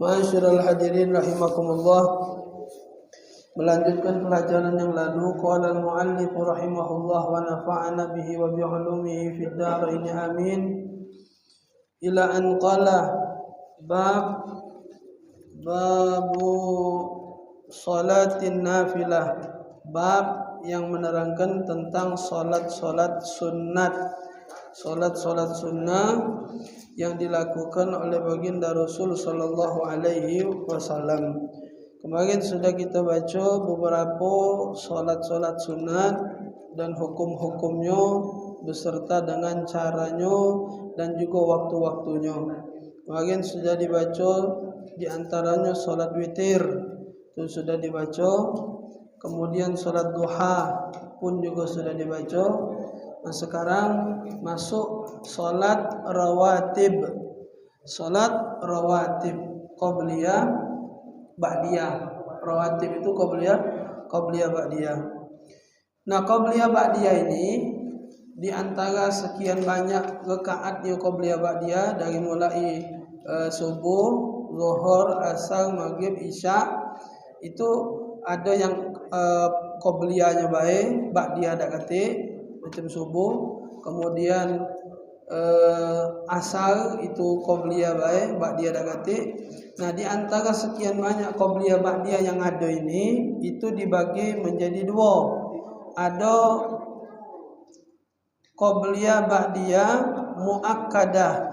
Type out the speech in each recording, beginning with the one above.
Ma'asyiral hadirin rahimakumullah. Melanjutkan pelajaran yang lalu, qala al-muallif rahimahullah wa nafa'ana bihi wa bi 'ulumihi fid dharain amin. Ila an qala babu salatin nafilah, bab yang menerangkan tentang salat sunat, salat sunnah yang dilakukan oleh baginda Rasul sallallahu alaihi wasallam. Kemarin sudah kita baca beberapa salat sunat dan hukum-hukumnya beserta dengan caranya dan juga waktu-waktunya. Kemarin sudah dibaca di antaranya salat witir itu sudah dibaca, kemudian salat duha pun juga sudah dibaca. Nah, sekarang masuk salat rawatib. Salat rawatib qabliyah ba'diyah. Rawatib itu qabliyah ba'diyah. Nah, qabliyah ba'diyah ini di antara sekian banyak rakaat yang qabliyah ba'diyah dari mulai subuh, zuhur, asar, maghrib, isya, itu ada yang qabliyahnya baik, ba'diyah dak kate macam subuh, kemudian asar itu qabliyah baik, ba'diyah dak kate. Nah, di antara sekian banyak qabliyah ba'diyah yang ada ini, itu dibagi menjadi dua. Ada qabliyah ba'diyah muakkadah.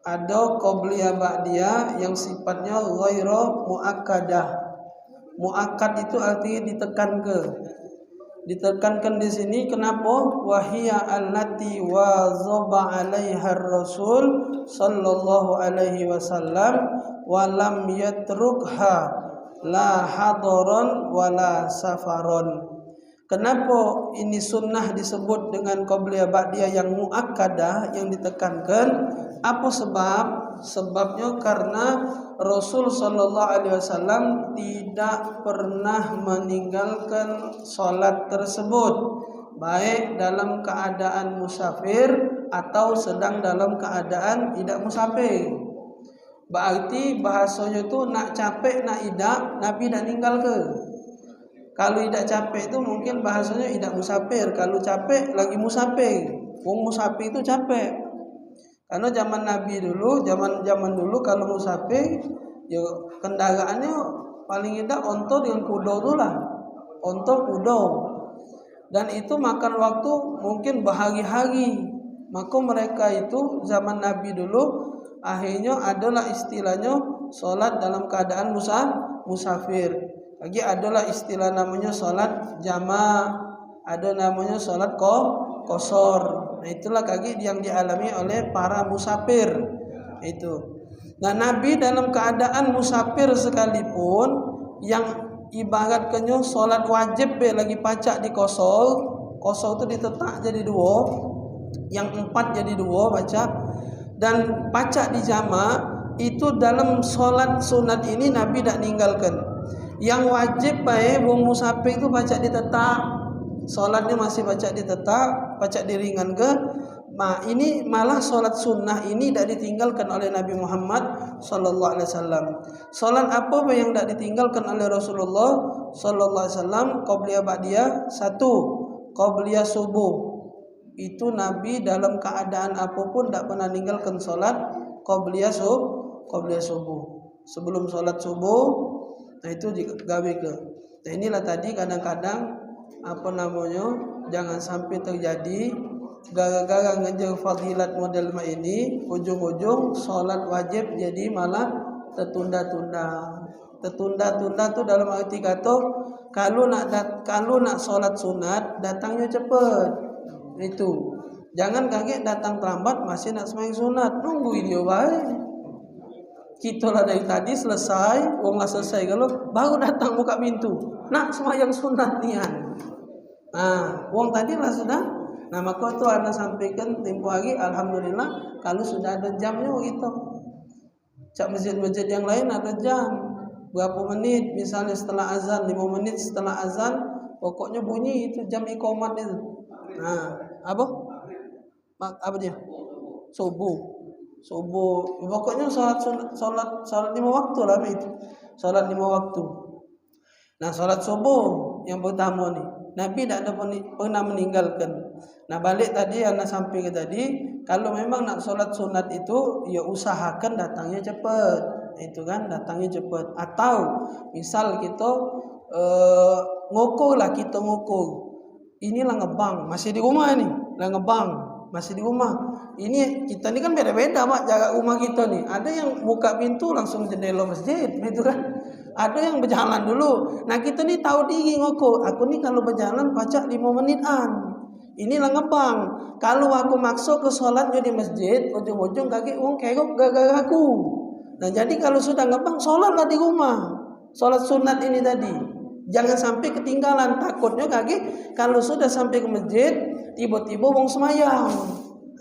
Ada qabliyah ba'diyah yang sifatnya ghairu muakkadah. Muakkad itu artinya ditekankan di sini. Kenapa? Wahia allati wazaba 'alaiha ar-rasul sallallahu alaihi wasallam wa lam yatrukha la hadaran wala safaron. Kenapa ini sunnah disebut dengan qabliyah ba'diyah yang muakkadah, yang ditekankan? Apa sebab? Sebabnya karena Rasul sallallahu alaihi wasallam tidak pernah meninggalkan salat tersebut, baik dalam keadaan musafir atau sedang dalam keadaan tidak musafir. Berarti bahasanya itu nak capek nak idak Nabi tidak ninggal ke. Kalau tidak capek itu mungkin bahasanya tidak musafir. Kalau capek lagi musafir. Wong musafir itu capek. Karena zaman Nabi dulu, zaman dulu kalau musafir, ya kendaraannya paling tidak onto dengan kuda itulah. Onto kuda. Dan itu makan waktu mungkin berhari-hari. Maka mereka itu zaman Nabi dulu akhirnya adalah istilahnya salat dalam keadaan musafir. Lagi adalah istilah namanya salat jama', ada namanya salat qasar. Nah, itulah kaki yang dialami oleh para musafir itu. Nah, Nabi dalam keadaan musafir sekalipun, yang ibaratkannya salat wajib lagi pacak di qasar itu ditetak jadi dua, yang 4 jadi 2 baca, dan pacak di jama' itu dalam salat sunat ini Nabi tak ninggalkan. Yang wajib wong musafir itu pacak ditetak, salatnya masih pacak ditetak, pacak diringan ke. Nah, ini malah salat sunnah ini tidak ditinggalkan oleh Nabi Muhammad sallallahu alaihi wasallam. Salat apa yang tidak ditinggalkan oleh Rasulullah sallallahu alaihi wasallam? Qabliyah ba'diyah. 1, qabliyah subuh. Itu Nabi dalam keadaan apapun tidak pernah meninggalkan salat qabliyah subuh. Sebelum salat subuh, nah itu digawe ke. Nah, inilah tadi kadang-kadang jangan sampai terjadi gara-gara ngejar fadilat model ini, ujung-ujung salat wajib jadi malah tertunda-tunda. Tertunda-tunda tuh dalam arti kata kalau nak salat sunat datangnya cepat. Itu. Jangan kaget datang terlambat masih nak sembahyang sunat, nunggu dia baik. Kita lah dari tadi selesai, wong lah selesai kalau baru datang buka pintu. Nak sembahyang sunat nian. Nah, wong tadi lah sudah. Nah, maka itu anda sampaikan tempo hari, alhamdulillah kalau sudah ada jamnya gitu. Cak masjid-masjid yang lain ada jam. Berapa menit, misalnya setelah azan, 5 menit setelah azan, pokoknya bunyi itu jam iqamat itu. Nah, apa dia? Subuh. subuh. Pokoknya salat 5 waktu lah itu. Salat 5 waktu. Nah, salat subuh yang pertama nih, Nabi tidak ada pernah meninggalkan. Nah, balik tadi anak sampai ke tadi, kalau memang nak salat sunat itu, ya usahakan datangnya cepat. Itu kan datangnya cepat. Atau misal kita ngukur lah, kita ngukur. Inilah ngebang, masih di rumah nih, lah ngebang, masih di rumah. Ini kita ni kan beda-beda Pak jarak rumah kita nih. Ada yang buka pintu langsung jendela masjid, gitu kan. Ada yang berjalan dulu. Nah, kita ni tahu diri ngukur. Aku ni kalau berjalan pacak 5 menitan. Inilah ngebang. Kalau aku maksa ke solatnya di masjid, ujung-ujung kaki wong kerok gara-gara aku. Nah, jadi kalau sudah ngebang, solatlah di rumah. Solat sunat ini tadi. Jangan sampai ketinggalan. Takutnya kaki kalau sudah sampai ke masjid, tiba-tiba wong semayang.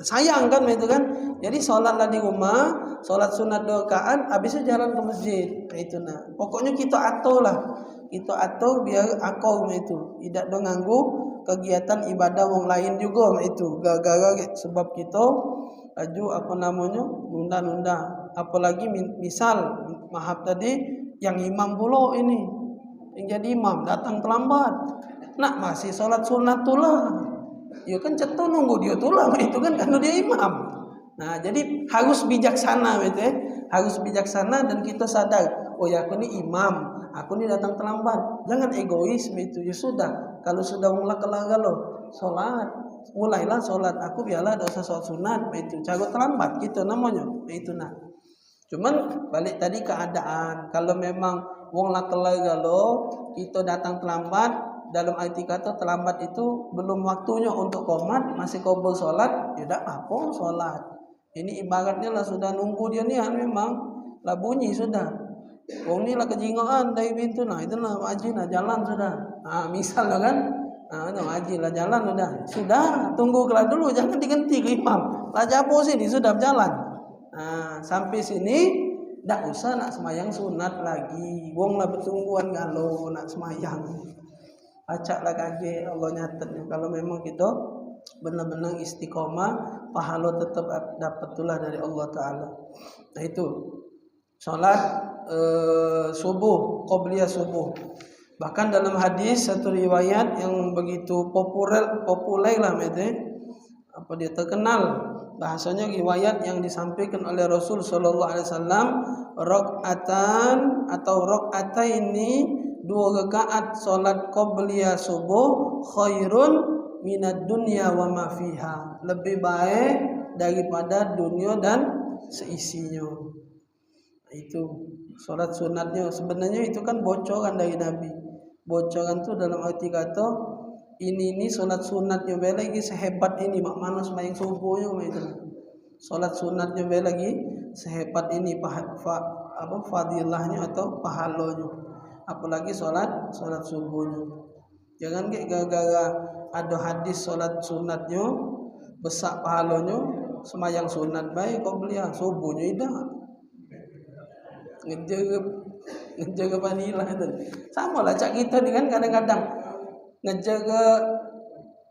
Sayang kan itu kan. Jadi solatlah di rumah, solat sunat 2 rakaat, habisnya jalan ke masjid. Itu nah. Pokoknya kita atur lah. Kita atur biar akal itu tidak ganggu kegiatan ibadah wong lain juga itu. Gara-gara sebab kita laju nunda-nunda. Apalagi misal maaf tadi yang imam pula ini. Yang jadi imam datang terlambat. Nak masih solat sunat tu lah. Ya kan ceto nunggu dia tulah itu kan karena dia imam. Nah, jadi harus bijaksana gitu ya. Harus bijaksana dan kita sadar, oh ya aku ni imam, aku ni datang terlambat. Jangan egois itu. Ya sudah, kalau sudah mulai kelagalo salat, mulailah salat. Aku biarlah ada usah salat sunat itu. Cara terlambat gitu namanya. Itu nah. Cuman balik tadi keadaan, kalau memang wong lah kelagalo, kita datang terlambat. Dalam arti kata terlambat itu belum waktunya untuk qomat, masih qabul salat, ya tak apa salat. Ini ibaratnya lah sudah nunggu dia ni memang lah bunyi sudah. Wong ni lah kejingaan dari pintu nah itulah wajib lah jalan sudah. Ah misalnya kan, wajib lah jalan sudah. Sudah tunggu kelar dulu jangan diganti ke imam. Lah japo sini sudah berjalan. Nah, sampai sini tak usah nak semayang sunat lagi. Wong lah bertungguan galau nak semayang. Acaklah kaget Allah nyatetnya kalau memang kita benar-benar istiqomah, pahala tetap dapat tulah dari Allah Ta'ala. Nah itu salat subuh, qabliyah subuh. Bahkan dalam hadis satu riwayat yang begitu populer lah dia terkenal, bahasanya riwayat yang disampaikan oleh Rasul sallallahu alaihi wasallam, rakaatan atau rakaataini 2 rakaat salat qabliyah subuh khairun minad dunya wa ma fiha, lebih baik daripada dunia dan seisinya. Itu salat sunatnya sebenarnya itu kan bocoran dari Nabi. Bocoran itu dalam arti kata ini salat sunatnya lagi sehebat ini mak mana sembahyang subuhnya itu. Salat sunatnya lagi sehebat ini fadilahnya atau pahalanya. Apalagi salat subuhnya. Jangan gara-gara ada hadis salat sunatnya besar pahalanya, semayang sunat baik qabliyah subuhnya ida. Ngejaga panilah itu. Sama lah cak kita ni kan kadang-kadang ngejaga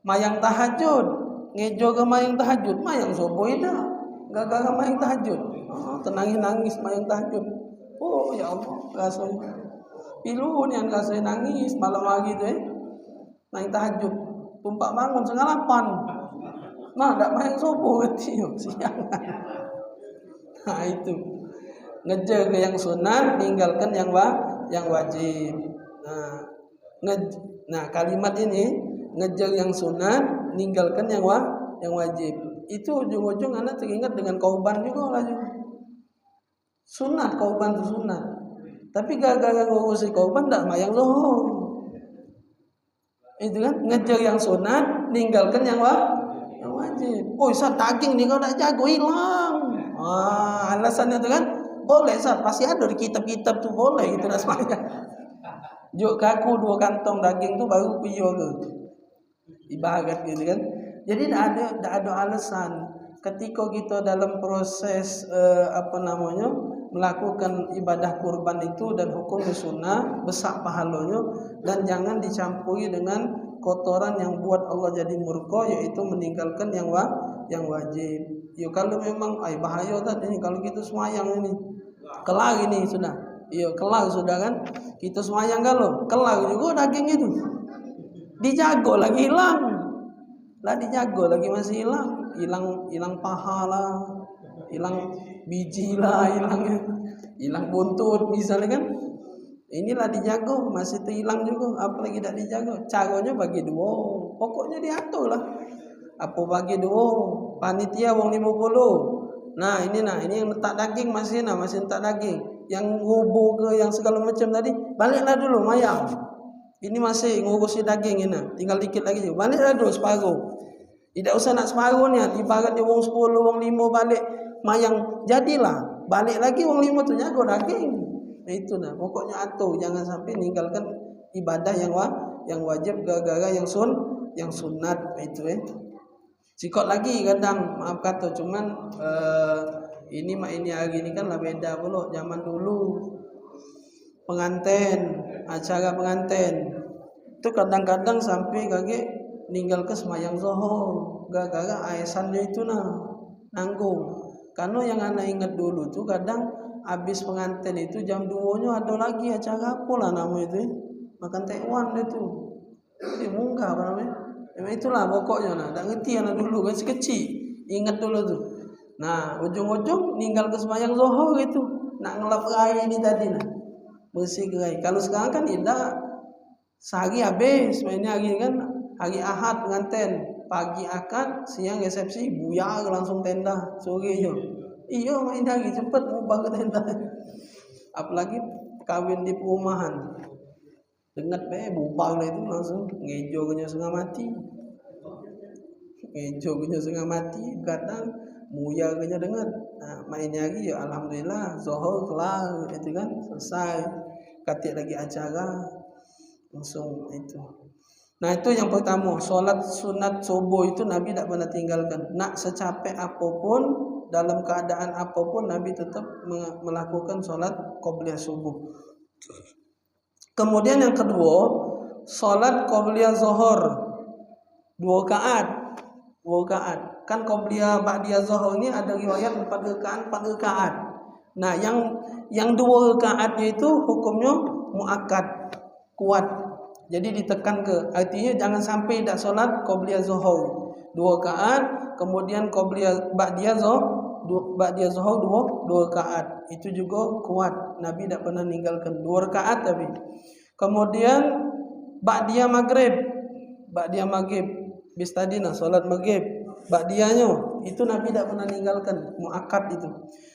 mayang tahajud, ngejaga mayang tahajud, mayang subuh ida. Gara-gara mayang tahajud. Tenangis mayang tahajud. Oh ya Allah, rasanya pilu ni angka saya nangis malam lagi tu naik tahajud tumpak bangun 7:30 nah tak main subuh kecil siang. Nah itu ngejaga yang sunat, tinggalkan yang wajib. Nah kalimat ini ngejaga yang sunat, tinggalkan yang wajib. Itu ujung-ujung anak teringat dengan korban juga lah juga. Sunat korban itu sunat. Tapi gara-gara ngurusi korban tak mayang zuhur. Itu kan ngejar yang sunat, ninggalkan yang wajib. Oh, Ustaz daging ni kau tak jago hilang. Alasannya tu kan boleh Ustaz, pasti ada di kitab-kitab tu boleh itu dah semayang. Juk kaku 2 kantong daging tu baru piyo ke. Ibarat gitu kan. Jadi tak ada alasan ketika kita dalam proses melakukan ibadah kurban itu dan hukum sunnah besar pahalanya, dan jangan dicampuri dengan kotoran yang buat Allah jadi murka, yaitu meninggalkan yang wajib. Ya kalau memang bahaya kan ini kalau kita semayang ini kelar ini sudah. Iya kelar sudah kan. Kita semayang kalau kelar juga daging itu. Dijago lagi hilang. Lah dijago lagi masih hilang. Hilang pahala, hilang biji lah, hilang buntut misalnya kan. Inilah dijago masih terhilang juga, apalagi tidak dijago. Caranya bagi dua, pokoknya diatur lah. Apa bagi dua, panitia wong 50. Nah ini yang letak daging masih letak daging. Yang ngubu ke yang segala macam tadi, baliklah dulu mayang. Ini masih ngurusi daging ini, tinggal dikit lagi. Baliklah dulu separuh. Tidak usah nak separuhnya, ibarat dia wong 10, wong 5 balik mayang jadilah. Balik lagi wong 5 tu jago daging. Itu pokoknya atur, jangan sampai ninggalkan ibadah yang wajib gara-gara yang sunat itu Sikot lagi kadang maaf kata cuman ini hari ini kan lah beda pula zaman dulu. Acara pengantin itu kadang-kadang sampai kage ninggal ke semayang zuhur gara-gara aisannya itu nanggung. Karena yang anak ingat dulu tuh kadang habis pengantin itu jam 2-nya ada lagi acara apa lah namanya itu makan tekwan itu munggah apa namanya itulah pokoknya tak ngerti anak dulu kan kecil ingat dulu tuh. Nah ujung-ujung ninggal ke sembahyang zuhur itu nak ngelap rai ini tadi bersih rai. Kalau sekarang kan tidak sehari habis mainnya hari Ahad pengantin, pagi akad, siang resepsi, buyar langsung tenda sorenya. Iya main lagi cepat mau bangun tenda. Apalagi kawin di perumahan. Dengat bubar lah itu langsung ngejo kena setengah mati. Kadang muya kena dengar. Nah, main lagi ya alhamdulillah zuhur kelar itu kan selesai. Katik lagi acara langsung itu. Nah itu yang pertama, solat sunat subuh itu Nabi tak pernah tinggalkan. Nak secapek apapun, dalam keadaan apapun Nabi tetap melakukan solat qobliyah subuh. Kemudian yang kedua, solat qobliyah zuhur 2 rakaat. Kan qobliyah ba'diyah zuhur ini ada riwayat 4 rakaat. Nah, yang 2 rakaatnya itu hukumnya muakkad, kuat. Jadi ditekan artinya jangan sampai tidak solat qobliyah zuhur 2 rakaat, kemudian qobliyah ba'diyah zuhur 2 rakaat. Itu juga kuat. Nabi tidak pernah meninggalkan 2 rakaat tapi. Kemudian ba'diyah maghrib bis tadi solat maghrib ba'diyahnya itu Nabi tidak pernah meninggalkan, muakkad itu.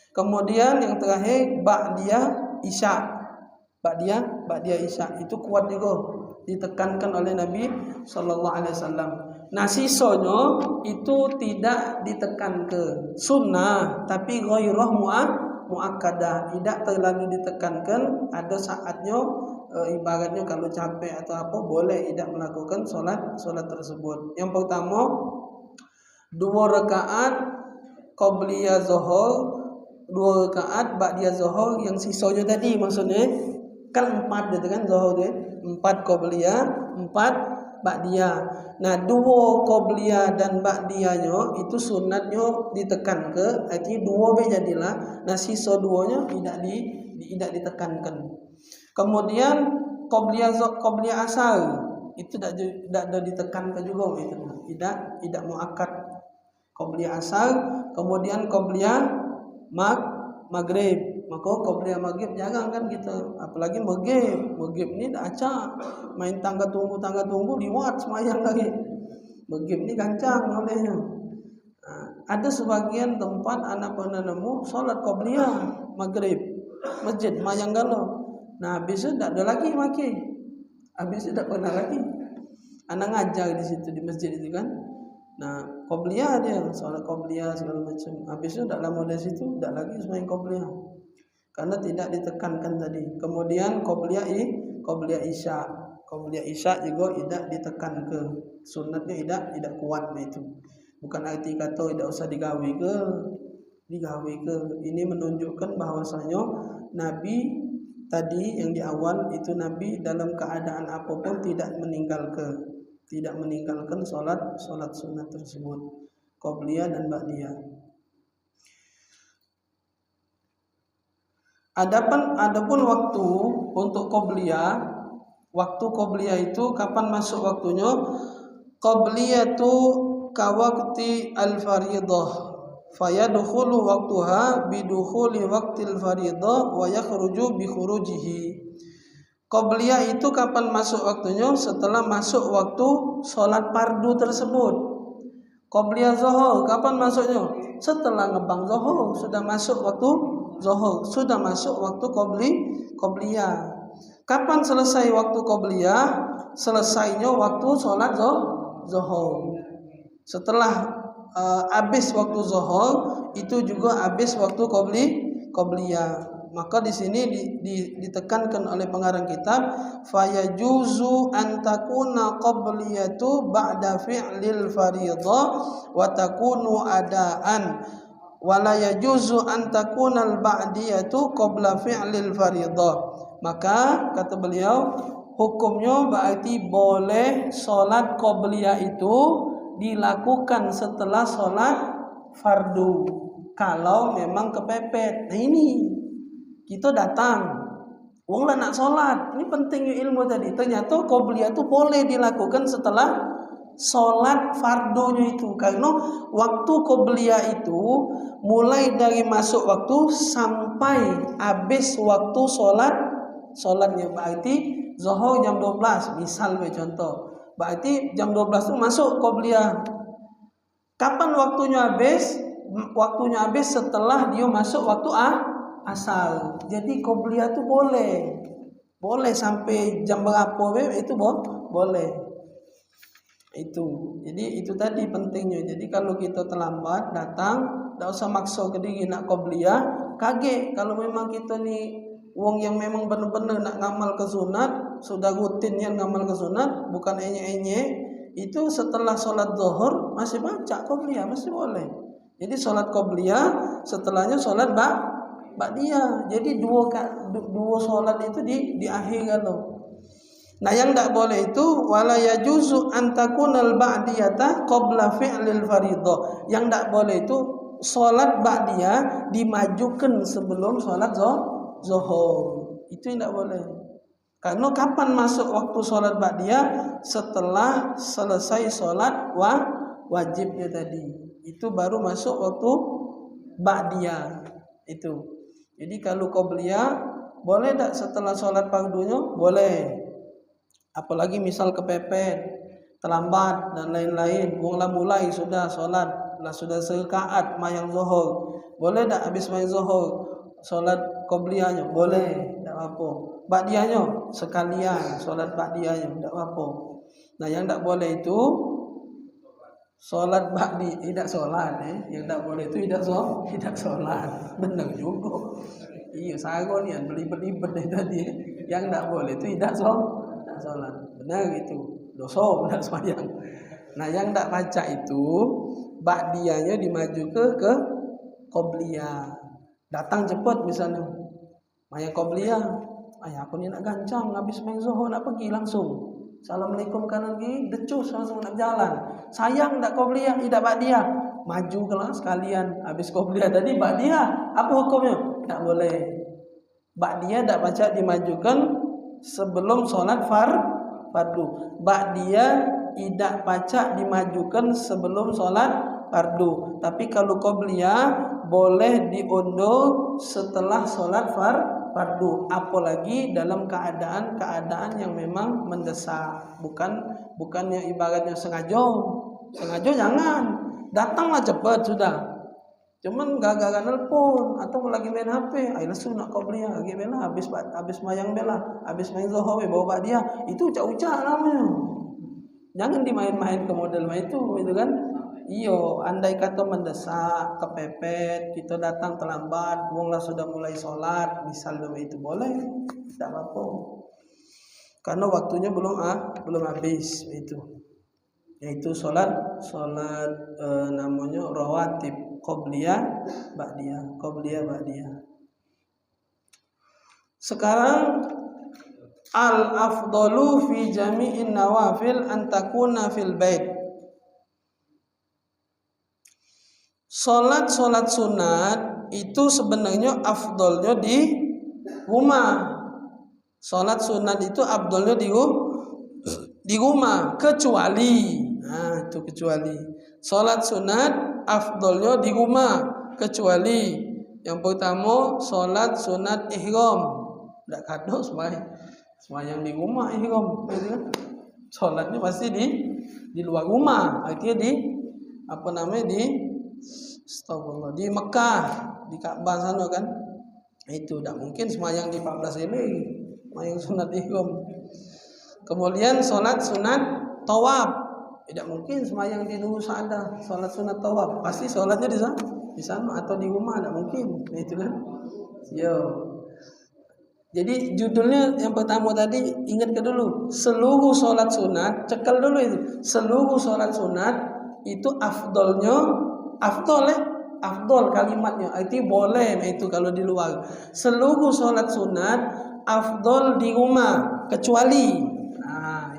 Kemudian yang terakhir ba'diyah isya. Ba'diyah isya itu kuat juga, ditekankan oleh Nabi sallallahu alaihi wasallam. Nah, sisanya itu tidak ditekan ke sunnah tapi ghairah muakkadah, tidak terlalu ditekankan. Ada saatnya ibaratnya kalau capek atau apa boleh tidak melakukan solat tersebut. Yang pertama 2 rakaat qobliyah zuhur, 2 rakaat ba'diyah zuhur, yang sisanya tadi maksudnya kan 4 gitu kan zuhur dia 4 qobliyah 4 ba'diyah. Nah 2 qobliyah dan ba'diyahnya itu sunatnya ditekan ke artinya 2 jadilah. Nah sisa 2-nya tidak ditekankan. Kemudian qobliyah asar itu tidak ditekankan juga itu tidak muakkad qobliyah asar. Kemudian qobliyah maghrib, maka qobliyah maghrib jarang kan kita, apalagi maghrib ni dah acak main tangga tunggu liwat semayang lagi. Maghrib ni gancang olehnya. Ada sebagian tempat anak pernah nemu solat qobliyah maghrib masjid mayang galau. Nah habis itu tak ada lagi habis itu tak pernah lagi anak ngajar di situ di masjid itu kan. Nah qobliyah dia solat qobliyah segala macam. Habis itu tak lama dari situ tak lagi semayang qobliyah karena tidak ditekankan tadi. Kemudian qobliyah isya juga tidak ditekan ke sunatnya, tidak kuat itu. Bukan arti kata tidak usah digawe ke. Ini menunjukkan bahwasanya Nabi tadi yang di awal itu Nabi dalam keadaan apapun tidak meninggalkan solat sunat tersebut, qobliyah dan ba'diyah. Adapun waktu untuk qobliyah, waktu qobliyah itu kapan masuk waktunya? Qobliyatu kawaqti al-fariḍah fayadkhulu waqtuha bidukhuli waqtil fariḍah wa yakhruju bi khurujihi. Qobliyah itu kapan masuk waktunya? Setelah masuk waktu sholat fardu tersebut. Qobliyah zuhur kapan masuknya? Setelah ngebang zuhur, sudah masuk waktu zuhur, sudah masuk waktu qobliyah. Kapan selesai waktu qobliyah? Selesainya waktu sholat zuhur. Setelah habis waktu zuhur, itu juga habis waktu qobliyah. Maka di sini ditekankan oleh pengarang kitab, fayajuzu an takuna qabliyatu ba'da fi'lil fariidhah wa takunu adaan wa la yajuzu an takuna al ba'diyatu qabla fi'lil fariidhah. Maka kata beliau, hukumnya berarti boleh sholat qobliyah itu dilakukan setelah sholat fardu kalau memang kepepet. Nah ini kita datang, wong lah nak sholat, ini pentingnya ilmu tadi. Ternyata qobliyah itu boleh dilakukan setelah sholat fardunya itu, karena waktu qobliyah itu mulai dari masuk waktu sampai habis waktu sholatnya. Berarti zuhur jam 12, misal contoh, berarti jam 12 itu masuk qobliyah. Kapan waktunya habis? Waktunya habis setelah dia masuk waktu asal. Jadi qobliyah itu boleh sampai jam berapa itu boleh. Itu. Jadi itu tadi pentingnya. Jadi kalau kita terlambat datang, tidak usah maksa ke diri nak qobliyah. Kaget kalau memang kita nih wong yang memang benar-benar nak ngamal ke sunat, sudah rutin yang ngamal ke sunat, bukan enye-enye. Itu setelah sholat zuhur masih baca qobliyah, masih boleh. Jadi sholat qobliyah, setelahnya sholat ba'diyah. Jadi dua sholat itu di akhir kalau. Nah yang tidak boleh itu wala yajuzu an takunal ba'diyata qabla fi'lil fariidhah. Yang tidak boleh itu sholat ba'diyah dimajukan sebelum sholat zuhur. Itu tidak boleh. Karena kapan masuk waktu sholat ba'diyah? Setelah selesai sholat wajibnya tadi. Itu baru masuk waktu ba'diyah. Itu. Jadi kalau qobliyah boleh tak setelah sholat fardunya? Boleh. Apalagi misal kepepet, terlambat dan lain-lain. Mulai mulai sudah sholat, sudah serakaat mayang zuhur. Boleh tak habis mayang zuhur sholat qobliyahnya? Boleh, tak apa. Ba'diyahnya sekalian sholat ba'diyahnya, tak apa. Nah yang tak boleh itu sholat ba'di, tidak sholat Yang tak boleh itu tidak sholat. Benar juga. Iya, saya ni belibet tadi. Yang tak boleh itu tidak sholat. Benar itu. Dosa benar sembahyang. Nah, yang tak baca itu ba'diyahnya dimaju ke qobliyah. Datang cepat misalnya. Maya qobliyah. Aku ni nak gancang habis main zuhur nak pergi langsung. Assalamualaikum kanan kiri, decus langsung nak jalan. Sayang tak qobliyah, tidak ba'diyah. Maju kelas sekalian. Habis qobliyah tadi ba'diyah. Apa hukumnya? Tak boleh. Ba'diyah tak baca dimajukan sebelum sholat fardu. Ba'diyah tidak baca dimajukan sebelum sholat fardu. Tapi kalau qobliyah boleh diundur setelah sholat fardu. Apalagi dalam keadaan yang memang mendesak, bukan yang ibaratnya sengaja jangan, datanglah cepat sudah. Cuman gara-gara nelpon atau lagi main HP, langsung nak qobliyah lagi bela habis mayang zuhur bawa dia, itu ucap-ucap namanya. Jangan dimain-main ke model itu kan. Iyo, andai kata mendesak, kepepet, kita datang terlambat, wonglah sudah mulai sholat, misalnya itu boleh, tidak apa-apa. Karena waktunya belum habis itu. Yaitu sholat namanya rawatib, qobliyah, ba'diyah. Sekarang al-afdalu fi jami'in nawafil an takuna fil bait. Sholat sunat itu sebenarnya afdolnya rumah. Salat sunat itu afdolnya di rumah, kecuali itu kecuali salat sunat afdolnya di rumah, kecuali yang pertama salat sunat ihram. Tidak kado semayang di rumah ihram, gitu kan? Salatnya pasti di luar rumah, artinya di Mekah, di Ka'bah sana kan. Itu tidak mungkin semayang di 14 ini, semayang sunat ihram. Kemudian salat sunat tawaf, tidak mungkin semayang di Nurul Sa'adah, salat sunat tawaf. Pasti salatnya di sana atau di rumah, tidak mungkin. Itu kan. Jadi judulnya yang pertama tadi ingat ke dulu, seluruh salat sunat, cekal dulu itu. Seluruh salat sunat itu afdol kalimatnya, arti boleh itu kalau di luar. Seluruh salat sunat afdol di rumah, kecuali.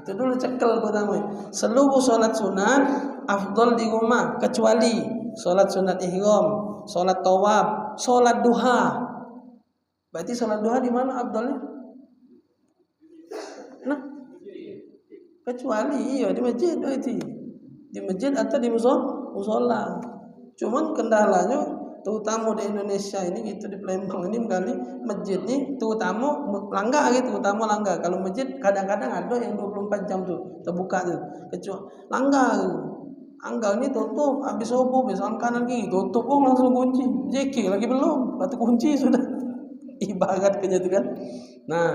Itu dulu cekal pertama. Seluruh salat sunat afdol di rumah, kecuali salat sunat ihram, salat tawaf, salat duha. Berarti salat duha di mana afdalnya? Nah, kecuali di masjid berarti. Di masjid atau di musola. Cuman kendalanya terutama di Indonesia ini gitu, di Palembang ini kali masjid ini terutama langgar gitu, langgar. Kalau masjid kadang-kadang ada yang 24 jam tuh terbuka tuh. Kecuali langgar ini tutup habis subuh, besok kanan kiri tutup langsung kunci. JK lagi belum, batu kunci sudah. Ibarat kayaknya itu kan. Nah,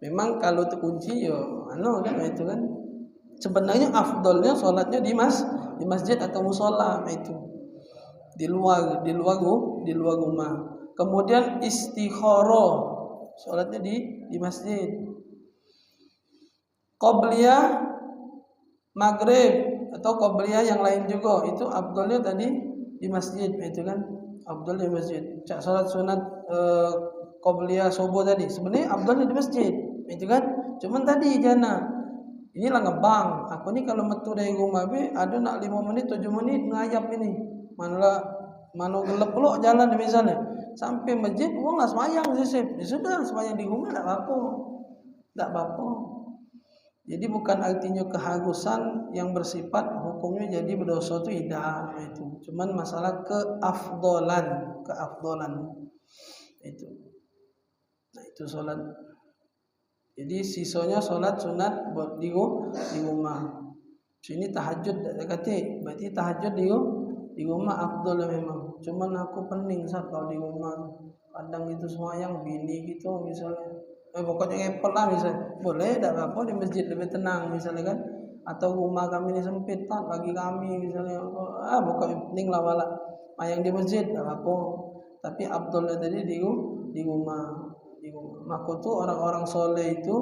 memang kalau terkunci kan itu kan. Sebenarnya afdolnya sholatnya di masjid atau musola itu. Di luar rumah. Kemudian istikharah, sholatnya di masjid. Qobliyah maghrib atau qobliyah yang lain juga itu afdolnya tadi di masjid itu kan. Afdal di masjid. Salat sunat qobliyah subuh tadi sebenarnya afdalnya di masjid, itu kan. Cuman tadi jana ini lah ngebang. Aku ni kalau metu dari rumah ada nak 5 menit 7 menit ngayap ini. Mana gelap pula jalan misalnya. Sampai masjid lah semayang sisip. Ya sudah semayang di rumah tak apa-apa. Jadi bukan artinya keharusan yang bersifat hukumnya jadi berdosa itu tidak itu. Cuman masalah keafdolan itu. Nah itu sholat. Jadi sisanya sholat sunat buat di rumah. Sini tahajud kata, berarti tahajud di rumah afdol memang. Cuman aku pening saat kalau di rumah. Kadang itu semayang bini gitu misalnya. Pokoknya ngepel lah misalnya. Boleh tak apa di masjid lebih tenang misalnya kan. Atau rumah kami ini sempit tak bagi kami misalnya. Pokoknya pening lah wala. Mayang di masjid tak apa. Tapi afdolnya tadi di rumah. Maka tuh orang-orang soleh itu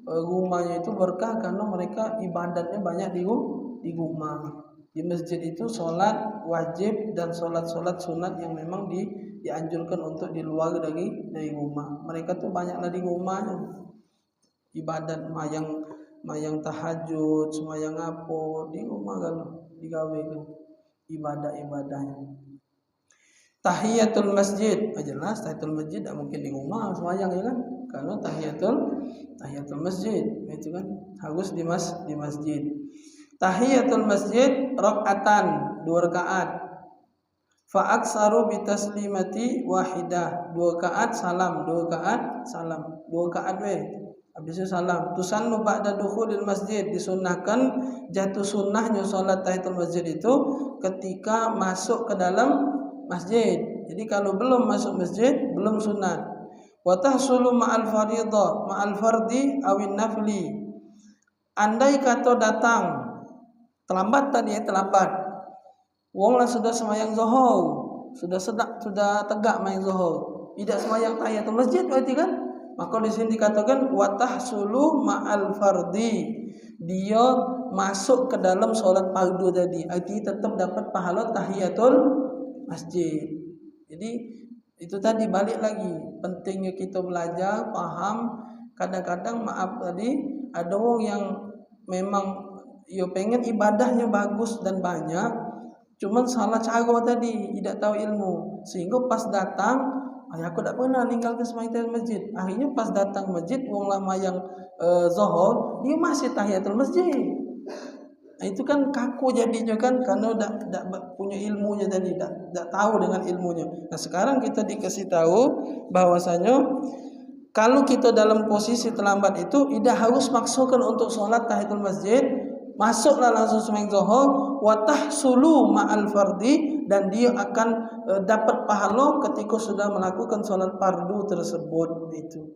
rumahnya itu berkah karena mereka ibadatnya banyak di rumah. Di masjid itu sholat wajib dan sholat sunat yang memang dianjurkan untuk di luar dari rumah. Mereka tuh banyaklah di rumahnya ibadat mayang tahajud, semayang apa di rumah kan digawe kan ibadah-ibadahnya. Tahiyatul masjid, jelas tahiyatul masjid tak mungkin di rumah semayang ya kan, karena tahiyatul masjid itu kan harus di masjid. Tahiyatul masjid rakaatan 2 rakaat. Fa aksaru bi taslimati wahidah, 2 rakaat salam, 2 rakaat salam, 2 rakaat habis itu salam. Tusannu ba'da dukhulil masjid, disunnahkan jatuh sunnahnya salat tahiyatul masjid itu ketika masuk ke dalam masjid. Jadi kalau belum masuk masjid belum sunat. Wa tahsulu ma'al fardhi awin nafli. Andai kata datang terlambat tadi terlambat. Wong lah sudah semayang zuhur, sudah tegak main zuhur. Tidak semayang tahiyatul masjid berarti kan? Maka di sini dikatakan wa tahsulu ma'al fardhi. Dia masuk ke dalam solat fardu tadi. Artinya tetap dapat pahala tahiyatul masjid. Jadi itu tadi balik lagi pentingnya kita belajar paham. Kadang-kadang maaf tadi ada orang yang memang pengen ibadahnya bagus dan banyak, cuman salah cara tadi, tidak tahu ilmu, sehingga pas datang Aku tak pernah ninggalkan sembahyang tahiyatul masjid. Akhirnya pas datang masjid, wong lama yang zuhur, dia masih tahiyatul masjid. Nah, itu kan kaku jadinya kan karena tak punya ilmunya tadi, tak tahu dengan ilmunya. Nah, sekarang kita dikasih tahu bahwasanya kalau kita dalam posisi terlambat itu tidak harus maksakan untuk sholat tahiyatul masjid, masuklah langsung sembahyang zuhur, wa tahsulu ma'al fardi, dan dia akan dapat pahala ketika sudah melakukan sholat fardu tersebut itu.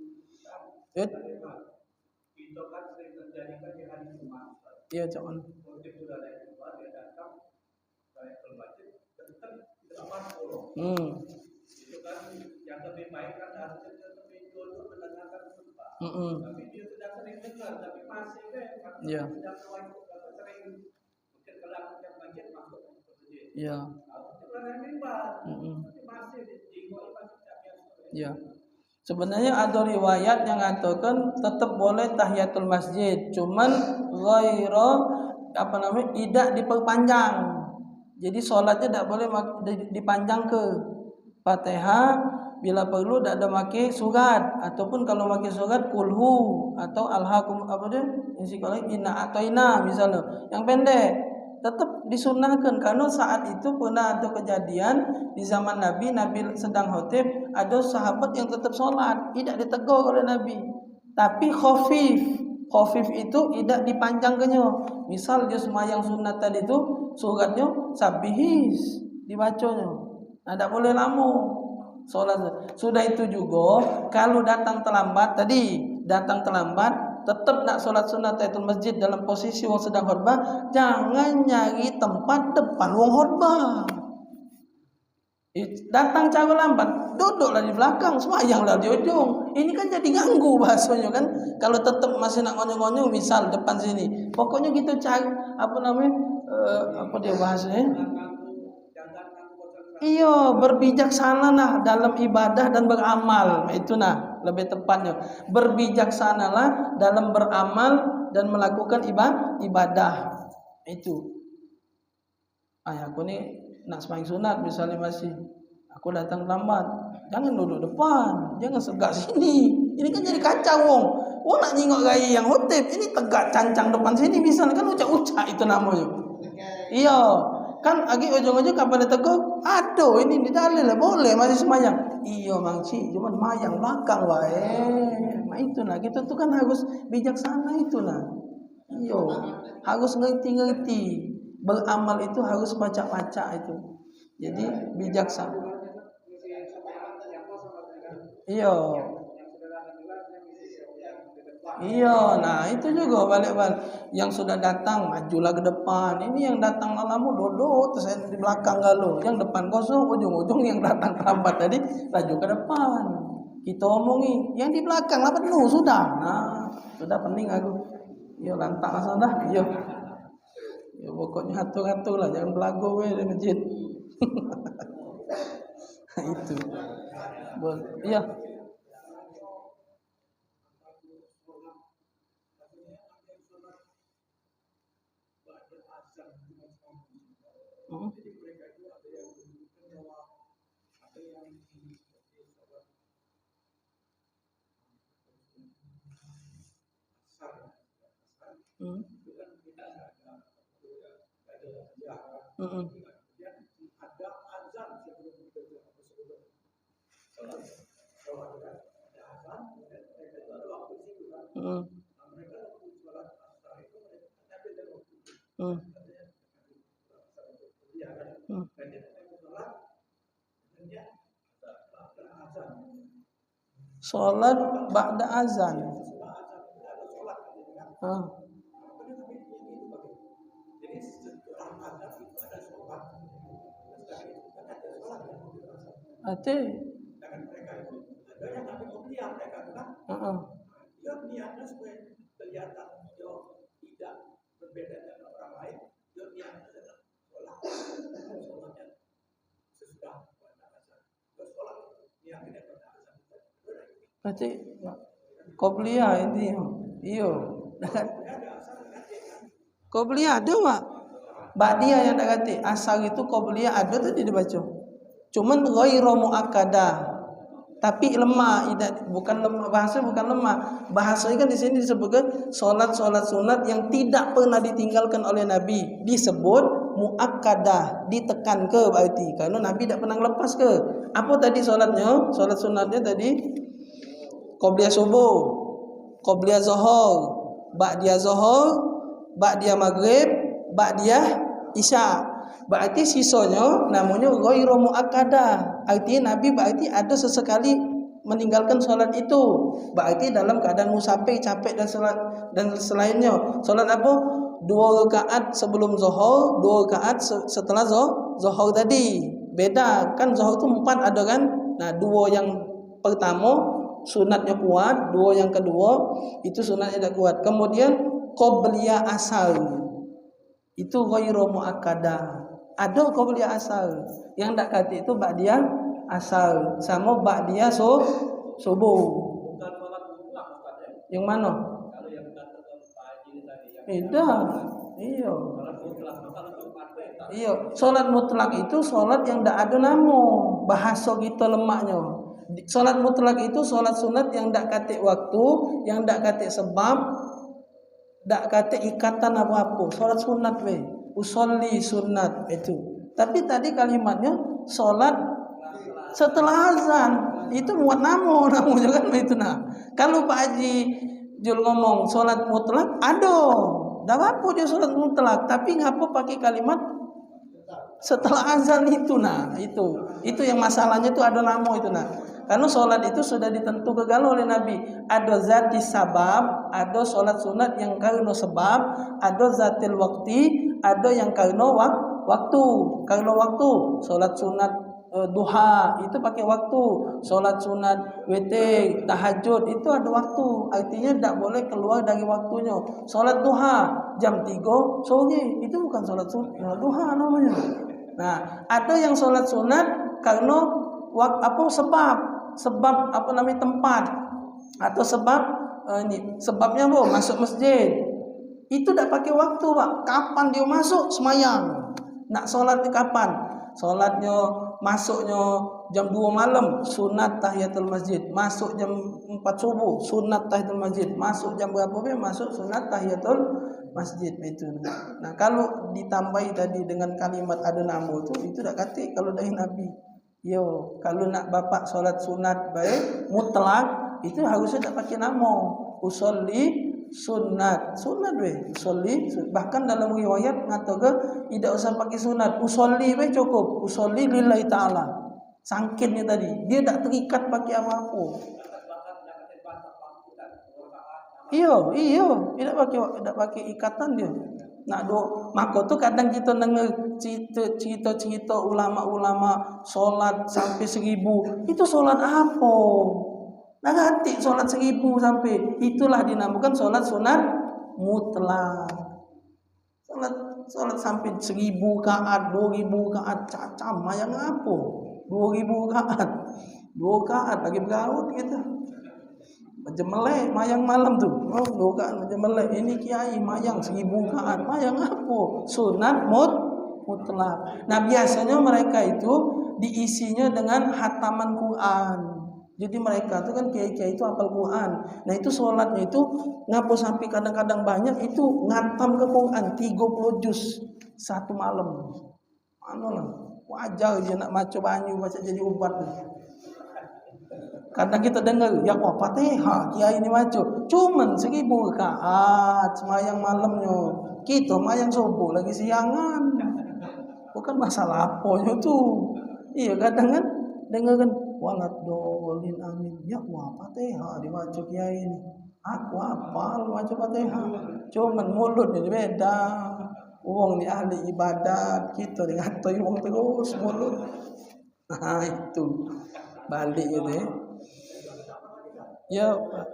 Itu kan sering terjadi kan di hari Jumat. Iya, cuman. Untuk sudah ada Jumat dia datang tahiyatul masjid tetap 80. Itu kan yang lebih baik kan harusnya lebih dulu mendengarkan khutbah. Tapi dia sudah sering dengar tapi masih kan sudah sering mungkin kalau yang masjid masuk ke masjid. Iya. Ya. Sebenarnya ada riwayat yang mengatakan tetap boleh tahiyatul masjid, cuman tidak diperpanjang. Jadi sholatnya tidak boleh dipanjang ke Fatihah, bila perlu tidak ada pakai surat, ataupun kalau pakai surat kulhu atau alhaqum inna atau ina misalnya yang pendek. Tetap disunahkan karena saat itu pernah ada kejadian di zaman Nabi sedang khutib, ada sahabat yang tetap sholat, tidak ditegur oleh Nabi, tapi khafif itu tidak dipanjangkannya. Misal dia sembahyang sunat tadi itu suratnya sabihis dibacanya, tidak boleh lama sholat. Sudah itu juga kalau datang terlambat tetap nak sholat sunat tahiyatul masjid dalam posisi wong sedang khutbah, jangan nyari tempat depan wong khutbah. Datang cara lambat, duduklah di belakang, sembahyanglah di ujung. Ini kan jadi ganggu bahasanya kan. Kalau tetap masih nak ngonyong-ngonyong, misal depan sini, pokoknya gitu cari bahasanya? Iya, berbijaksanalah dalam ibadah dan beramal. Itu lebih tepatnya. Berbijaksanalah dalam beramal dan melakukan ibadah. Itu. Aku nih nak sembahyang sunat misalnya masih aku datang lambat, jangan duduk depan, jangan segak sini. Ini kan jadi kacau wong nak nyingok gaya yang khutib, ini tegak cancang depan sini misalnya kan ucak-ucak itu namanya. Iya. Kan agi ujung-ujung kapan ditegur, aduh ini di dalil lah boleh masih sembahyang. Iya mangci, cuman mayang belakang wae. Itu gitu tuh kan harus bijaksana itu Iya, harus ngerti-ngerti. Beramal itu harus baca-baca itu. Jadi bijaksana. Iya. Iya, itu juga balik-balik. Yang sudah datang majulah ke depan. Ini yang datang lama duduk terus di belakang galuh. Yang depan kosong, ujung-ujung yang datang terlambat tadi laju ke depan. Kita omongi, yang di belakang lah penuh sudah. Sudah pening aku. Yo lantak sudah. Yo. Ya pokoknya atur-atur lah, jangan belagu di masjid. Itu. Iya. Sholat ba'da azan. Ate. Niatnya supaya kelihatan tidak berbeda dengan orang lain. Niatnya adalah sholatnya sesudah sholat niatnya pada azan. Berarti qobliyah ini, iyo. Qobliyah ada mak. Ba'diyah yang tak kata asal itu qobliyah ada tadi dibaca. Cuman ghairu muakkadah. Tapi lemah, bukan lemah, bahasa bukan lemah. Bahasanya kan di sini disebutkan solat sunat yang tidak pernah ditinggalkan oleh Nabi, disebut muakkadah, ditekan ke berarti karena Nabi tidak pernah lepas ke. Apa tadi solatnya? Solat sunatnya tadi qobliyah subuh, qobliyah zuhur, ba'diyah zuhur, ba'diyah maghrib, ba'diyah isya. Berarti sisanya namanya ghairu muakkadah. Artinya Nabi berarti ada sesekali meninggalkan solat itu. Berarti dalam keadaan musafir, capek dan selainnya. Solat apa? 2 rakaat sebelum zuhur, 2 rakaat setelah zuhur tadi. Beda kan, zuhur itu 4 ada kan? Nah, 2 yang pertama sunatnya kuat, 2 yang kedua itu sunatnya tidak kuat. Kemudian qobliyah asar. Itu ghairu muakkadah. Ada qobliyah asar yang tak kata itu ba'diyah asar sama ba'diyah subuh. Bukan salat mutlak Ustaz ya. Yang mana? Kalau yang dikatakan Pak Haji tadi yang beda. Iya. Salat mutlak salat Jumat. Iya, salat mutlak itu salat yang tak ada nama. Bahasa kita lemaknya. Salat mutlak itu salat sunat yang tak kata waktu, yang tak kata sebab, tak kata ikatan apa-apa. Salat sunat we. Usolli sunat itu. Tapi tadi kalimatnya solat setelah azan itu muat namanya kan itu nah. Kalau Pak Haji Jul ngomong solat mutlak, dah apa dia solat mutlak, tapi ngapa pakai kalimat setelah azan itu nah itu yang masalahnya itu ada nama itu nah. Karena solat itu sudah ditentukan oleh Nabi. Ada zati sabab, ada solat sunat yang karena sebab, ada zatil waktu, ada yang karena waktu. Karena waktu, solat sunat duha itu pakai waktu, solat sunat witir, tahajud itu ada waktu. Artinya tidak boleh keluar dari waktunya. Solat duha jam 3 sore itu bukan solat sunat duha namanya. Nah, ada yang solat sunat karena sebab apa namanya tempat atau sebabnya masuk masjid itu tak pakai waktu Pak. Kapan dia masuk semayang, nak solat di kapan? Solatnya masuknya jam 2 malam sunat tahiyatul masjid, masuk jam 4 subuh sunat tahiyatul masjid, masuk jam berapa masuk sunat tahiyatul masjid itu. Nah, kalau ditambahi tadi dengan kalimat ada nama itu tak kata kalau dari Nabi. Yo, kalau nak bapak solat sunat baik mutlak itu harusnya tak pakai nama. Usolli sunat we. Usolli bahkan dalam riwayat ngatakan tidak usah pakai sunat, usolli we cukup. Usolli lillahi taala. Sangkinnya tadi dia tak terikat pakai apa-apa. Iya, tidak pakai ikatan dia. Nak maka tu kadang kita dengar cerita ulama-ulama solat sampai 1000. Itu solat apa? Nah, ganti solat 1000 sampai itulah dinamakan solat sunat mutlak. Solat sampai 1000 rakaat, 2000 rakaat cacam mayang apa? 2000 rakaat. 2 rakaat lagi bergaut gitu. Macam melek mayang malam tu. Oh, 2 rakaat macam melek. Ini kiai mayang 1000 rakaat. Mayang apa? Sunat mutlak. Nah, biasanya mereka itu diisinya dengan hataman Quran. Jadi mereka tu kan kiai-kiai itu hafal Quran. Nah, itu solatnya itu ngapa sampai kadang-kadang banyak itu ngatam ke Quran 30 juz satu malam. Lah, wajar dia nak maca banyu baca jadi ubat. Kadang kita dengar ya Fatihah kiai ini maca cuman 1000 rakaat semayang malamnya. Kita mayang subuh lagi siangan. Bukan masalah apanya tu. Iya, kadang kan dengar kan walat dolin amin ya Fatihah dibaca kiai ini. Aku hafal baca Fatihah. Cuman mulutnya beda. Wong ni ahli ibadat, kita ngatai wong terus mulut. Nah, itu balik gitu ya. Ya, Pak.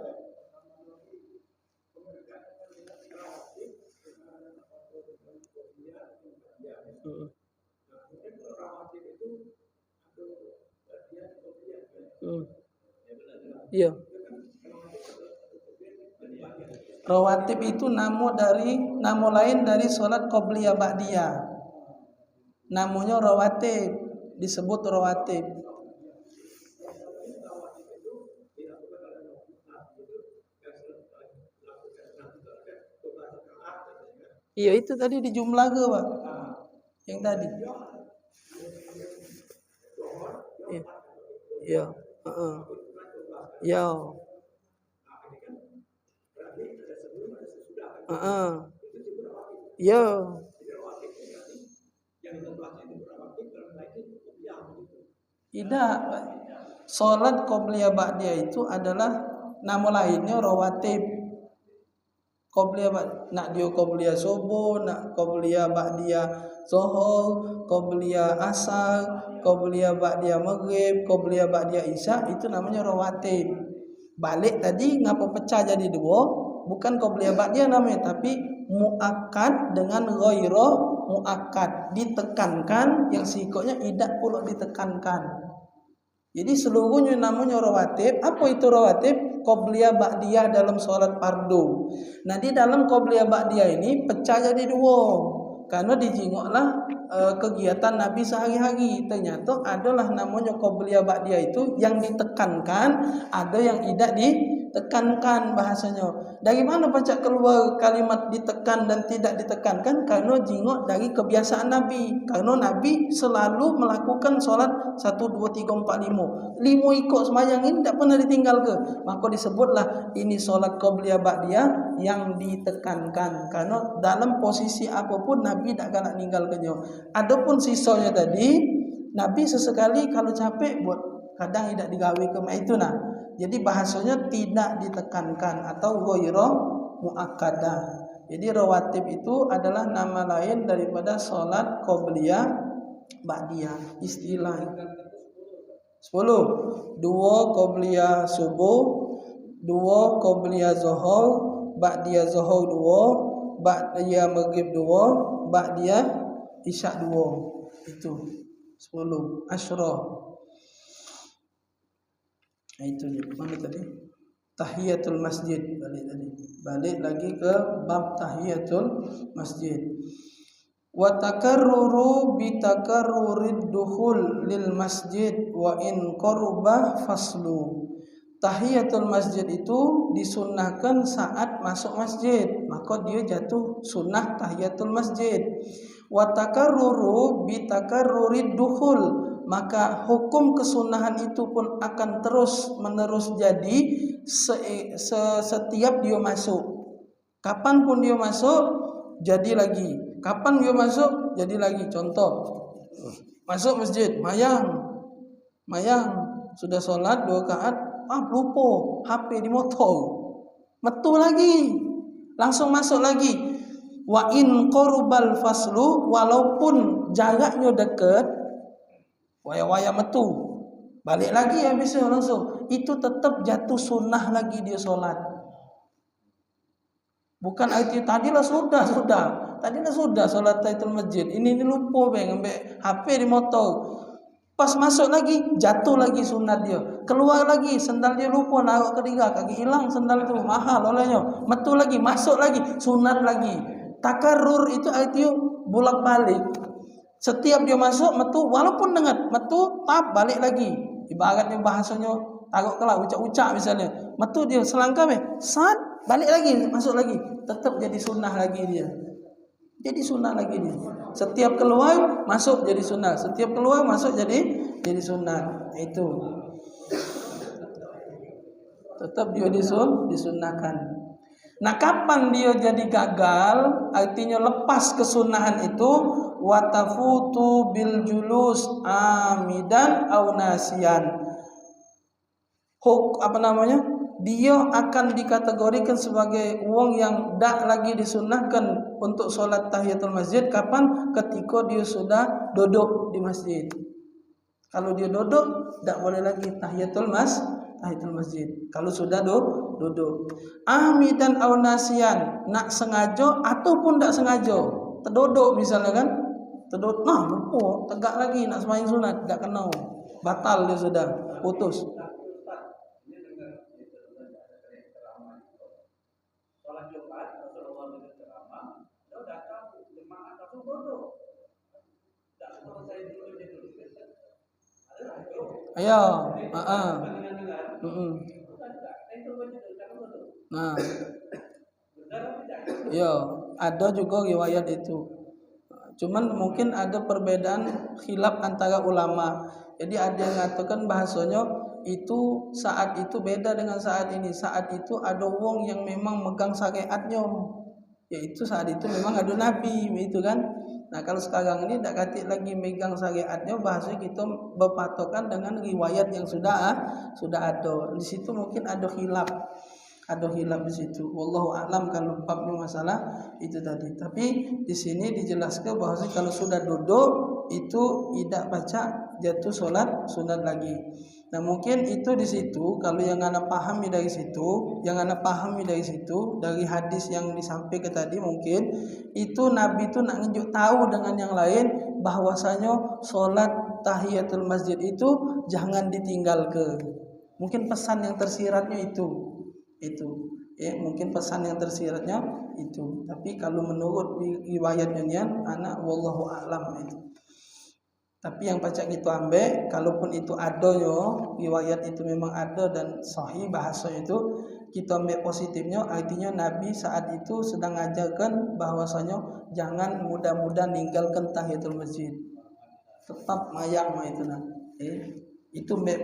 Iya. Rawatib itu nama lain dari sholat qobliyah ba'diyah. Namanya rawatib, disebut rawatib. Iya itu tadi di jumlah ke Pak? Yang tadi. Iya. Iya. Heeh. Iya. Heeh. Iya. Tidak. Salat qobliyah ba'diyah itu adalah nama lainnya rawatib. Qobliyah nak dia qobliyah subuh, nak qobliyah ba'diyah zuhur, qobliyah asar, qobliyah ba'diyah maghrib, qobliyah ba'diyah isya, itu namanya rawatib. Balik tadi ngapa pecah jadi dua? Bukan qobliyah ba'diyah namanya, tapi muakkad dengan ghairu muakkad, ditekankan yang sikapnya tidak pula ditekankan. Jadi seluruhnya namanya rawatib. Apa itu rawatib? Qobliyah ba'diyah dalam sholat fardu. Nah di dalam qobliyah ba'diyah ini pecah jadi dua. Karena dijingoklah kegiatan Nabi sehari-hari. Ternyata adalah namanya qobliyah ba'diyah itu yang ditekankan, ada yang tidak ditekankan bahasanya. Dari mana pacak keluar kalimat ditekan dan tidak ditekankan? Karena jingok dari kebiasaan Nabi. Karena Nabi selalu melakukan sholat 1, 2, 3, 4, 5. 5 ikut semayang ini tidak pernah ditinggal ke. Maka disebutlah ini sholat qobliyah ba'diyah yang ditekankan. Karena dalam posisi apapun Nabi tidak galak ninggal ke nyo. Adapun sisanya tadi Nabi sesekali kalau capek buat kadang tidak digawe ke itu nah. Jadi bahasanya tidak ditekankan atau ghairu muakkadah. Jadi rawatib itu adalah nama lain daripada salat qobliyah ba'diyah. Istilah 10. 2 qobliyah subuh, 2 qobliyah zuhur, ba'diyah zuhur 2, ba'diyah maghrib 2, ba'diyah isya 2. Itu 10 asyra. Nah itu dia. Mana tadi? Tahiyatul masjid. Balik lagi ke bab tahiyatul masjid. Wa takarruru bi takarrurid dukhul lil masjid wa in qarubah faslu. Tahiyatul masjid itu disunnahkan saat masuk masjid, maka dia jatuh sunnah tahiyatul masjid. Wa takarruru bi takarrurid dukhul, maka hukum kesunahan itu pun akan terus menerus jadi setiap dia masuk. Kapanpun dia masuk jadi lagi. Kapan dia masuk jadi lagi. Contoh, masuk masjid, mayang sudah sholat 2 rakaat, lupa HP di motor, metu lagi, langsung masuk lagi. Wa in qarubal faslu, walaupun jaraknya dekat, waya-waya metu, balik lagi habisnya langsung, itu tetap jatuh sunnah lagi dia sholat. Bukan arti tadilah sudah sholat tahiyatul masjid, ini lupa bang ambil HP di motor, pas masuk lagi jatuh lagi sunat dia, keluar lagi sendal dia lupa naruh ketiga, kaki hilang sendal itu mahal olehnya, metu lagi masuk lagi sunat lagi. Takarrur itu artinya bolak-balik. Setiap dia masuk metu, walaupun dengar metu tap balik lagi. Ibaratnya bahasanya taruh kelah ucap-ucap misalnya, metu dia selangkah sat balik lagi masuk lagi, tetap jadi sunnah lagi dia. Jadi sunnah lagi dia. Setiap keluar masuk jadi sunnah, setiap keluar masuk jadi sunnah. Itu tetap dia disunnahkan. Nah, kapan dia jadi gagal? Artinya lepas kesunahan itu, watafutu bil julus amidan au nasian. Dia akan dikategorikan sebagai wong yang dak lagi disunahkan untuk sholat tahiyatul masjid. Kapan? Ketika dia sudah duduk di masjid. Kalau dia duduk, dak boleh lagi tahiyatul masjid. Kalau sudah duduk. Amidan aw nasian, nak sengaja ataupun tak sengaja. Terduduk misalnya kan, terduduk, lupa, tegak lagi nak sembahyang sunat, tak kena, batal dia sudah, putus. Ayo, Nah, yo, ada juga riwayat itu. Cuman mungkin ada perbedaan khilaf antara ulama. Jadi ada yang mengatakan bahasanya itu saat itu beda dengan saat ini. Saat itu ada wong yang memang megang syariatnya, yaitu saat itu memang ada nabi, itu kan. Nah kalau sekarang ini tidak katik lagi megang syariatnya, bahasanya kita berpatokan dengan riwayat yang sudah ada. Di situ mungkin ada khilaf di situ. Wallahu a'lam kalau babnya masalah itu tadi. Tapi di sini dijelaskan bahwa kalau sudah duduk itu tidak baca jatuh solat sunat lagi. Nah mungkin itu di situ kalau yang anda pahami dari situ, dari hadis yang disampaikan tadi, mungkin itu Nabi itu nak nunjuk tahu dengan yang lain bahwasanya solat tahiyatul masjid itu jangan ditinggalkan. Mungkin pesan yang tersiratnya itu mungkin pesan yang tersiratnya itu. Tapi kalau menurut riwayatnya anak wallahu a'lam itu. Tapi yang pacak kita ambil, kalaupun itu ada riwayat itu memang ada dan sahih bahasa itu, kita ambil positifnya, artinya Nabi saat itu sedang ajarkan bahwasanya jangan mudah-mudah ninggalkan tahiyatul masjid, tetap mayang itu nah. Itu ambil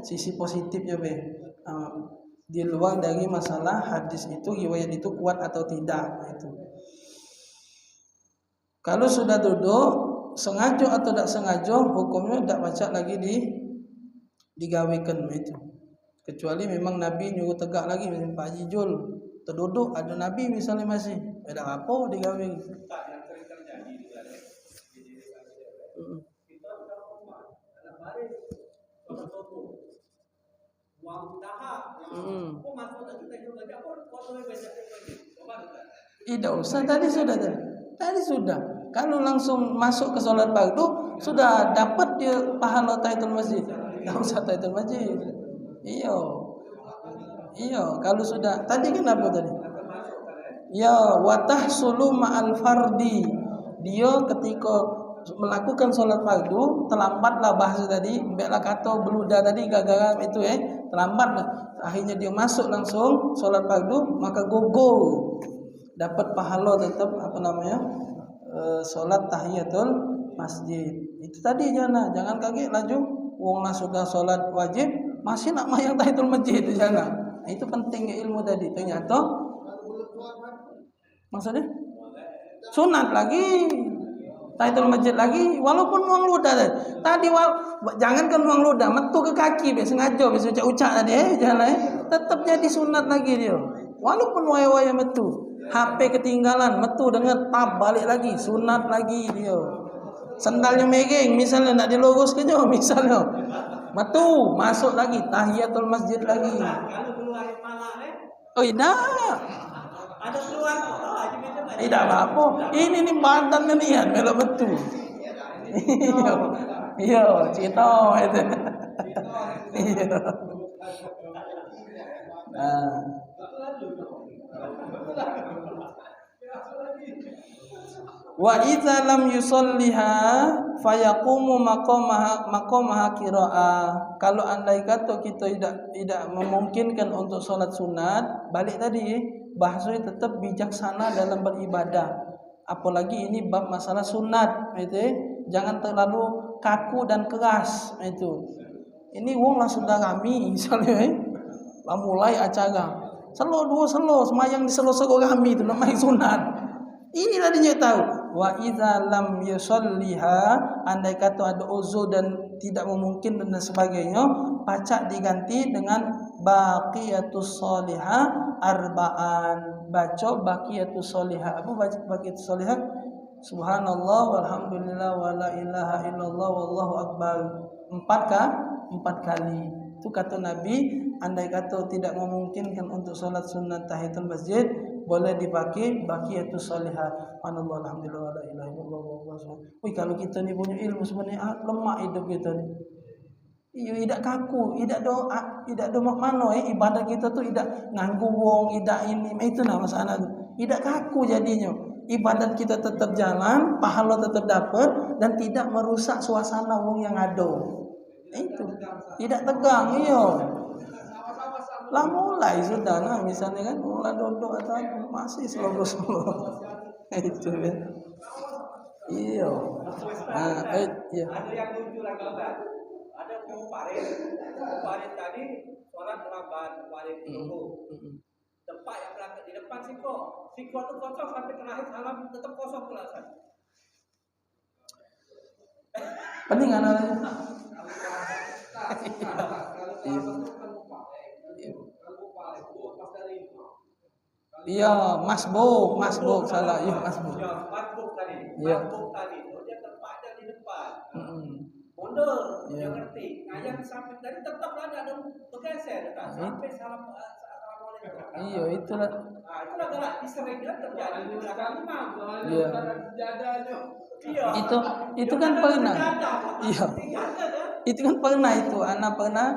sisi positifnya di luar dari masalah hadis itu riwayat itu kuat atau tidak itu. Kalau sudah duduk sengaja atau tidak sengaja hukumnya tidak baca lagi digawikan itu. Kecuali memang Nabi nyuruh tegak lagi, misalnya Pak Haji Jul terduduk ada Nabi misalnya masih ada apa digawi. Tidak usah, tadi sudah. Kalau langsung masuk ke sholat fardu sudah dapat dia pahala tahiyatul masjid. Tidak usah tahiyatul masjid. Iya. Kalau sudah tadi kan apa tadi? Ya, watahsulu ma'al fardi. Dia ketika melakukan sholat fardu terlambatlah bahasa tadi, mbeklah kata beluda tadi gara-gara itu terlambatlah. Akhirnya dia masuk langsung sholat fardu, maka gugur dapat pahala tetap sholat tahiyatul masjid. Itu tadi jangan kaget laju wonglah sudah sholat wajib masih nak mayang tahiyatul masjid itu jangan. Nah, itu pentingnya ilmu tadi. Ternyata maksudnya sunat lagi tahiyatul masjid lagi walaupun uang ludah tadi jangankan uang ludah metu ke kaki sengaja ucap tadi jangan tetap jadi sunat lagi dia walaupun waya-waya metu. HP ketinggalan, metu dengan tab balik lagi, sunat lagi dia. Sendalnya megeng, misalnya nak diluruskan jo, misalnya. Metu, masuk lagi tahiyatul masjid lagi. Oh, tidak. Ada keluar tidak apa-apa. Ini nih badan nian melo metu. Iya, cito itu. Iya. Nah. Wa idza lam yusalliha fayaqumu maqamaha qiraah. Kalau andai kata kita tidak memungkinkan untuk sholat sunat, balik tadi bahasanya tetap bijaksana dalam beribadah. Apalagi ini bab masalah sunat itu, jangan terlalu kaku dan keras itu. Ini wong lah sudah kami misalnya mulai acara selo semayang di selo kami itu namanya sunat. Ini tadinya tahu. Wa idza lam yusalliha, andai kata ada uzur dan tidak memungkinkan dan sebagainya, pacak diganti dengan baqiyatus sholihah arba'an. Baca baqiyatus sholihah. Apa baca baqiyatus sholihah? Subhanallah walhamdulillah wala ilaha illallah wallahu akbar. 4 kali. Itu kata Nabi, andai kata tidak memungkinkan untuk sholat sunat tahiyatul masjid, boleh dipakai baqiyatus sholihah. Subhanallah alhamdulillah wala ilaha illallah wallahu akbar. Kalau kita ni punya ilmu sebenarnya lemah hidup kita ni. Tidak kaku, tidak doa, tidak doa mana ibadah kita tu tidak nganggu wong, tidak ini, itu nama masalah tu. Tidak kaku jadinya. Ibadat kita tetap jalan, pahala tetap dapat dan tidak merusak suasana wong yang ada. Itu tidak tegang, lah mulai sudah nah misalnya kan mulai dodok atau apa masih slow itu ya. Iya. Nah, iya. Ada yang lucu lagi kan? Ada kemarin tadi sholat terlambat kemarin dulu. Tempat yang berangkat di depan siko itu kosong sampai terakhir salam tetap kosong pulasan. Pening kan? Iya, masbuk salah. Iya, masbuk. Masbuk tadi. Iya. Masbuk tadi. Dia tempatnya di depan. Mundur, dia ngerti. Nah, yang sampai tadi tetap ada bergeser kan? Sampai salam assalamualaikum. Iya, itulah. Nah, itulah galak diseringnya terjadi di belakang imam. Iya. Iya. Itu kan pernah. Iya. Itu kan pernah itu, anak pernah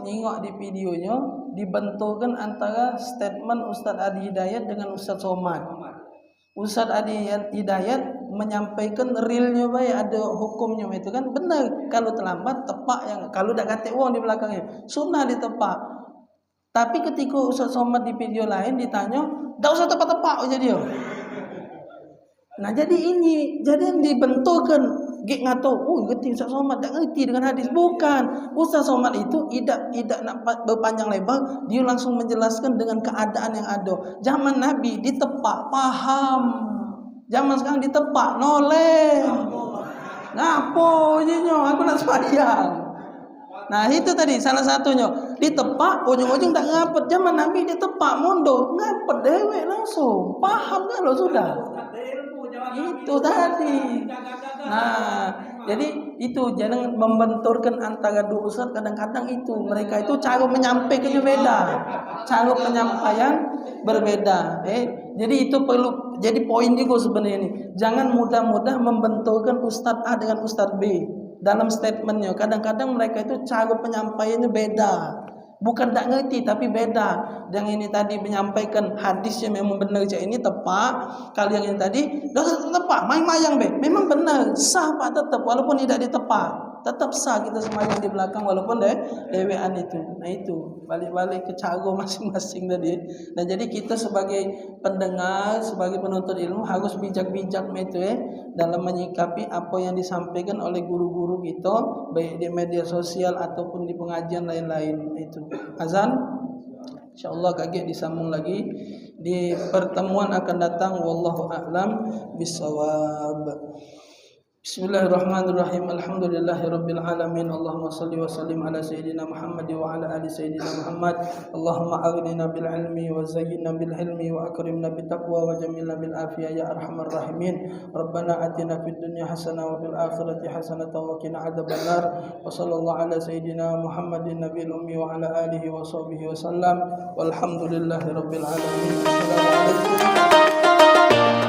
nyingok di videonya dibenturkan antara statement Ustadz Adi Hidayat dengan Ustadz Somad. Ustadz Adi Hidayat menyampaikan realnya baik ada hukumnya itu kan benar kalau terlambat tepak yang kalau dak kate wong di belakangnya sunnah ditepak. Tapi ketika Ustadz Somad di video lain ditanya, "Dak usah tepak-tepak aja dia." Nah, jadi yang dibenturkan gek ngato, ngerti Ustaz Somad tak ngerti dengan hadis. Bukan, Ustaz Somad itu tidak nak berpanjang lebar, dia langsung menjelaskan dengan keadaan yang ada. Zaman Nabi ditepak paham, zaman sekarang ditepak noleh. Ngapo jinyo, aku nak sembahyang. Nah, itu tadi salah satunya. Ditepak ujung-ujung tak ngapet. Zaman Nabi ditepak mundur, ngapet dewek langsung. Paham kan lo sudah? Itu tadi. Nah, jadi itu jangan membenturkan antara dua ustaz. Kadang-kadang itu mereka itu cara menyampaikannya beda, cara penyampaian berbeda. Jadi itu perlu jadi poin juga sebenarnya ini. Jangan mudah-mudah membenturkan ustaz A dengan ustaz B dalam statementnya. Kadang-kadang mereka itu cara penyampaiannya beda. Bukan tak ngerti tapi beda. Yang ini tadi menyampaikan hadisnya memang benar cak ini tepat. Kalau yang ini tadi tepat main-mayang be. Memang benar sah pak tetap walaupun tidak ditepak. Tetap sah kita semayang di belakang walaupun dewean itu. Nah itu balik-balik ke cara masing-masing tadi. Nah jadi kita sebagai pendengar, sebagai penuntut ilmu harus bijak-bijak itu dalam menyikapi apa yang disampaikan oleh guru-guru kita baik di media sosial ataupun di pengajian lain-lain itu. Azan, insyaallah kaget disambung lagi di pertemuan akan datang. Wallahu a'lam bishawab. Bismillahirrahmanirrahim. Alhamdulillahirabbil alamin. Allahumma shalli wa sallim ala sayyidina Muhammad wa ala ali sayyidina Muhammad. Allahumma aghnina bil ilmi wa zayyinna bil hilmi wa akrimna bit taqwa wa jamilna bil afiyah ya arhamar rahimin. Rabbana atina fid dunya hasanah wa fil akhirati hasanah wa qina adzabannar. Wa sallallahu ala sayyidina Muhammadin nabiyil ummi wa ala alihi wa sahbihi wa sallam. Walhamdulillahirabbil alamin. Assalamualaikum.